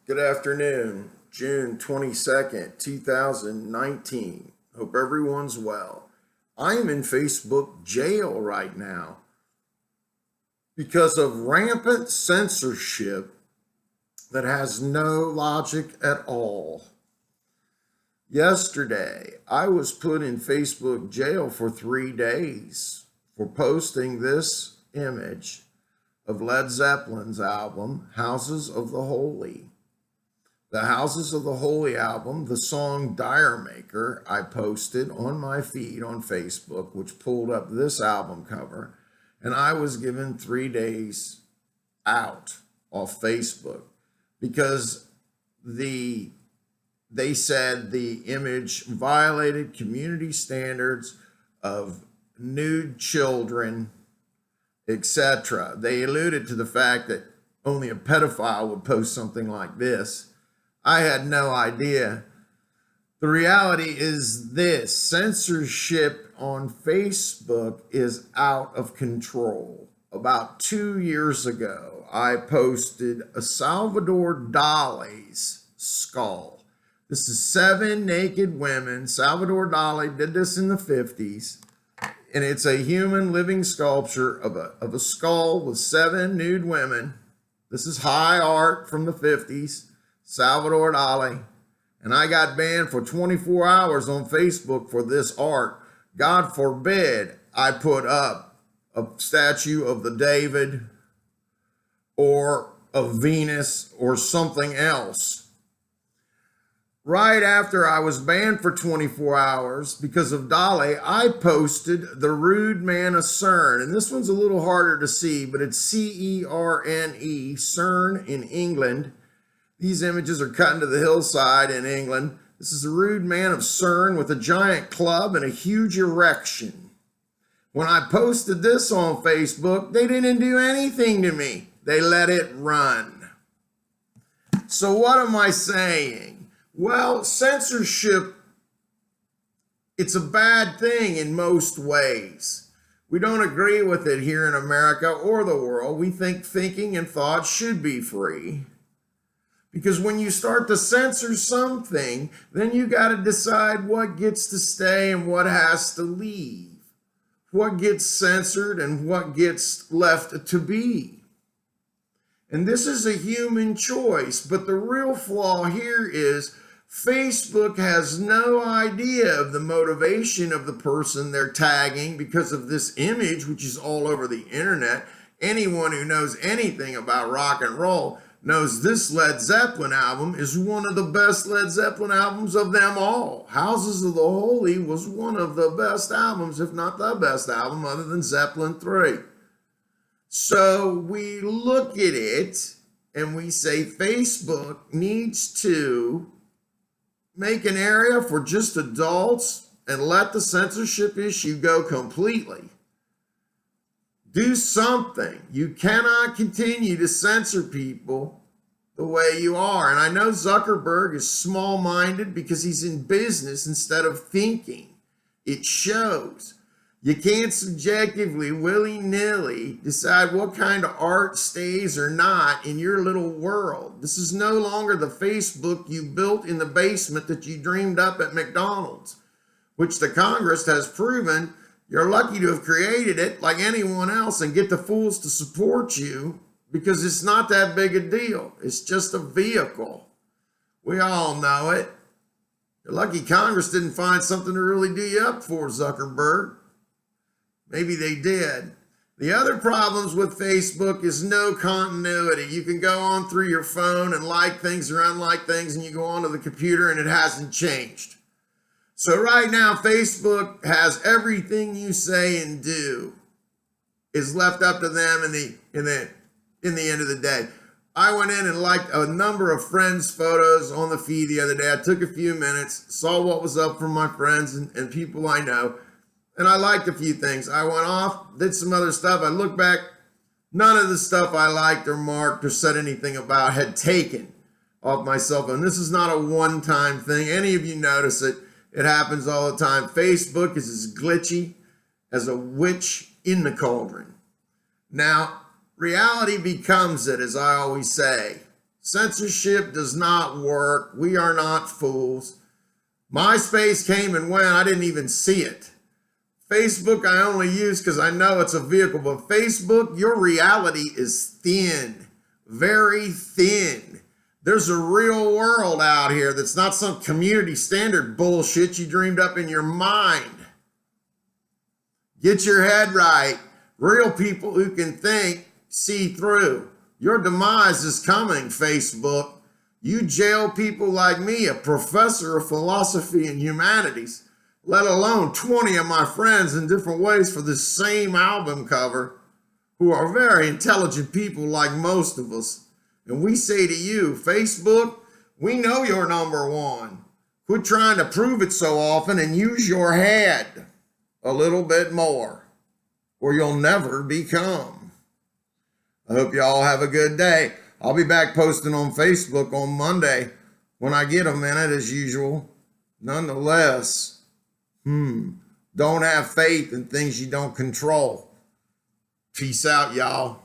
Good afternoon, June 22nd, 2019. Hope everyone's well. I am in Facebook jail right now because of rampant censorship that has no logic at all. Yesterday, I was put in Facebook jail for 3 days for posting this image of Led Zeppelin's album, Houses of the Holy. The Houses of the Holy album, the song Dire Maker, I posted on my feed on Facebook, which pulled up this album cover, and I was given 3 days out off Facebook because they said the image violated community standards of nude children, etc. They alluded to the fact that only a pedophile would post something like this. I had no idea. The reality is this: censorship on Facebook is out of control. About 2 years ago, I posted a Salvador Dali's skull. This is 7 naked women. Salvador Dali did this in the 50s. And it's a human living sculpture of a skull with 7 nude women. This is high art from the 50s. Salvador Dali, and I got banned for 24 hours on Facebook for this art. God forbid I put up a statue of the David or of Venus or something else. Right after I was banned for 24 hours because of Dali, I posted The Rude Man of CERN, and this one's a little harder to see, but it's C-E-R-N-E, CERN in England. These images are cut into the hillside in England. This is a rude man of CERN with a giant club and a huge erection. When I posted this on Facebook, they didn't do anything to me. They let it run. So what am I saying? Well, censorship, it's a bad thing in most ways. We don't agree with it here in America or the world. We think thinking and thought should be free. Because when you start to censor something, then you got to decide what gets to stay and what has to leave. What gets censored and what gets left to be. And this is a human choice, but the real flaw here is Facebook has no idea of the motivation of the person they're tagging because of this image, which is all over the internet. Anyone who knows anything about rock and roll knows this Led Zeppelin album is one of the best Led Zeppelin albums of them all. Houses of the Holy was one of the best albums, if not the best album, other than Zeppelin 3. So we look at it and we say Facebook needs to make an area for just adults and let the censorship issue go completely. Do something. You cannot continue to censor people the way you are. And I know Zuckerberg is small-minded because he's in business instead of thinking. It shows. You can't subjectively, willy-nilly decide what kind of art stays or not in your little world. This is no longer the Facebook you built in the basement that you dreamed up at McDonald's, which the Congress has proven you're lucky to have created it like anyone else and get the fools to support you because it's not that big a deal. It's just a vehicle. We all know it. You're lucky Congress didn't find something to really do you up for, Zuckerberg. Maybe they did. The other problems with Facebook is no continuity. You can go on through your phone and like things or unlike things, and you go onto the computer and it hasn't changed. So right now, Facebook has everything you say and do is left up to them in the end of the day. I went in and liked a number of friends' photos on the feed the other day. I took a few minutes, saw what was up from my friends and people I know, and I liked a few things. I went off, did some other stuff. I looked back. None of the stuff I liked or marked or said anything about had taken off my cell phone. This is not a one-time thing. Any of you notice it. It happens all the time. Facebook is as glitchy as a witch in the cauldron. Now, reality becomes it, as I always say. Censorship does not work. We are not fools. MySpace came and went. I didn't even see it. Facebook I only use because I know it's a vehicle, but Facebook, your reality is thin, very thin. There's a real world out here that's not some community standard bullshit you dreamed up in your mind. Get your head right. Real people who can think, see through. Your demise is coming, Facebook. You jail people like me, a professor of philosophy and humanities, let alone 20 of my friends in different ways for this same album cover, who are very intelligent people like most of us. And we say to you, Facebook, we know you're number one. Quit trying to prove it so often and use your head a little bit more, or you'll never become. I hope you all have a good day. I'll be back posting on Facebook on Monday when I get a minute as usual. Nonetheless, don't have faith in things you don't control. Peace out, y'all.